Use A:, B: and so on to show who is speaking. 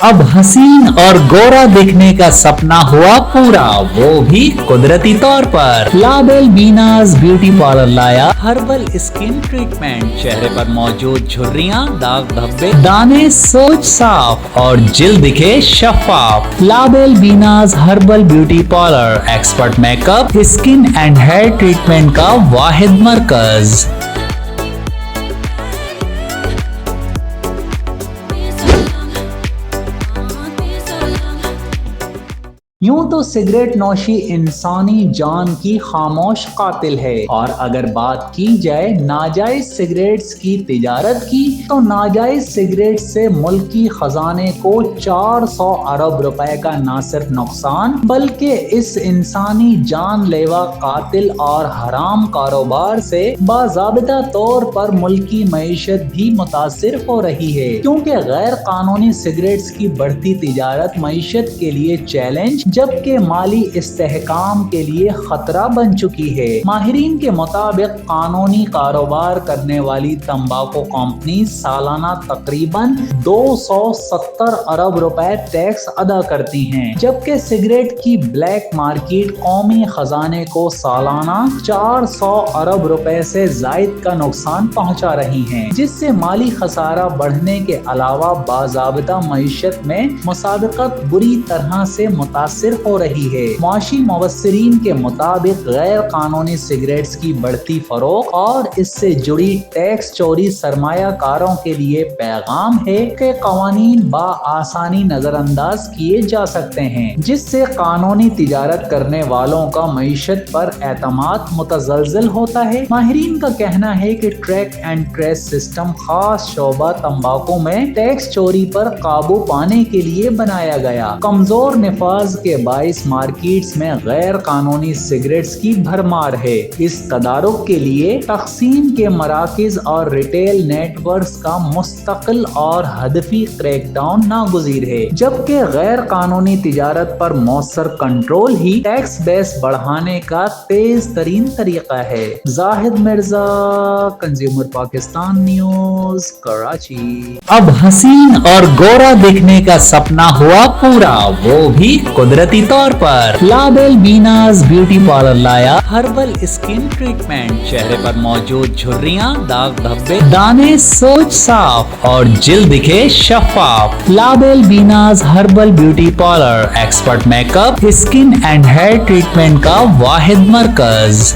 A: अब हसीन और गोरा दिखने का सपना हुआ पूरा, वो भी कुदरती तौर पर। लाबेल बीनाज ब्यूटी पार्लर लाया हर्बल स्किन ट्रीटमेंट। चेहरे पर मौजूद झुर्रियां, दाग धब्बे, दाने सोच साफ और जिल्द दिखे शफाफ। Labelle Beenaz herbal beauty parlour, expert makeup, skin and hair treatment का वाहिद मरकज। यूं तो सिगरेट नौशी इंसानी जान की खामोश कातिल है, और अगर बात की जाए नाजायज सिगरेट्स की तिजारत की, तो नाजायज सिगरेट से मुल्की खजाने को 400 अरब रुपए का ना सिर्फ नुकसान, बल्कि इस इंसानी जानलेवा कातिल और हराम कारोबार से बाज़ाबिता तौर पर मुल्की मईशत भी मुतासिर हो रही है, क्योंकि गैर कानूनी सिगरेट्स की बढ़ती तिजारत मईशत के लिए चैलेंज जबकि माली इस्तेहकाम के लिए खतरा बन चुकी है। माहिरीन के मुताबिक कानूनी कारोबार करने वाली तंबाकू कंपनी सालाना तकरीबन 270 अरब रुपए टैक्स अदा करती हैं, जबकि सिगरेट की ब्लैक मार्केट कौमी खजाने को सालाना 400 अरब रुपए से जायद का नुकसान पहुंचा रही हैं, जिससे माली खसारा बढ़ने के अलावा बाज़ाबिता मईशत में मुसाबिकत बुरी तरह से मुतासिर हो रही है। मुआशी मुबस्सिरीन के मुताबिक गैर कानूनी सिगरेट्स की बढ़ती फरोख्त और इससे जुड़ी टैक्स चोरी सरमायाकारों के लिए पैगाम है कि कवानीन आसानी नजरअंदाज किए जा सकते हैं, जिससे कानूनी तिजारत करने वालों का मईशत पर एतमाद मुतज़लज़ल होता है। माहिरीन का कहना है कि ट्रैक एंड ट्रेस सिस्टम खास शोबा तंबाकू में टैक्स चोरी पर काबू पाने के लिए बनाया गया। कमजोर निफाज के बाइस मार्केट्स में गैर कानूनी सिगरेट्स की भरमार है। इस तदारुक के लिए तकसीम के मराकिज और रिटेल नेटवर्क्स का मुस्तकिल और हदफी क्रैकडाउन नागुज़ीर है, जबकि गैर कानूनी तिजारत पर मौसर कंट्रोल ही टैक्स बेस बढ़ाने का तेज तरीन तरीका है। Zahid Mirza, consumer Pakistan news, Karachi. अब हसीन और गोरा दिखने का सपना हुआ पूरा, वो भी कुदरती तौर पर। लाबेल बीनाज ब्यूटी पार्लर लाया हर्बल स्किन ट्रीटमेंट। चेहरे पर मौजूद झुर्रियां, दाग धब्बे, दाने सोच साफ और जिल्द दिखे शफाफ। Labelle Beenaz herbal beauty parlour, expert makeup, skin and hair treatment का वाहिद मरकज।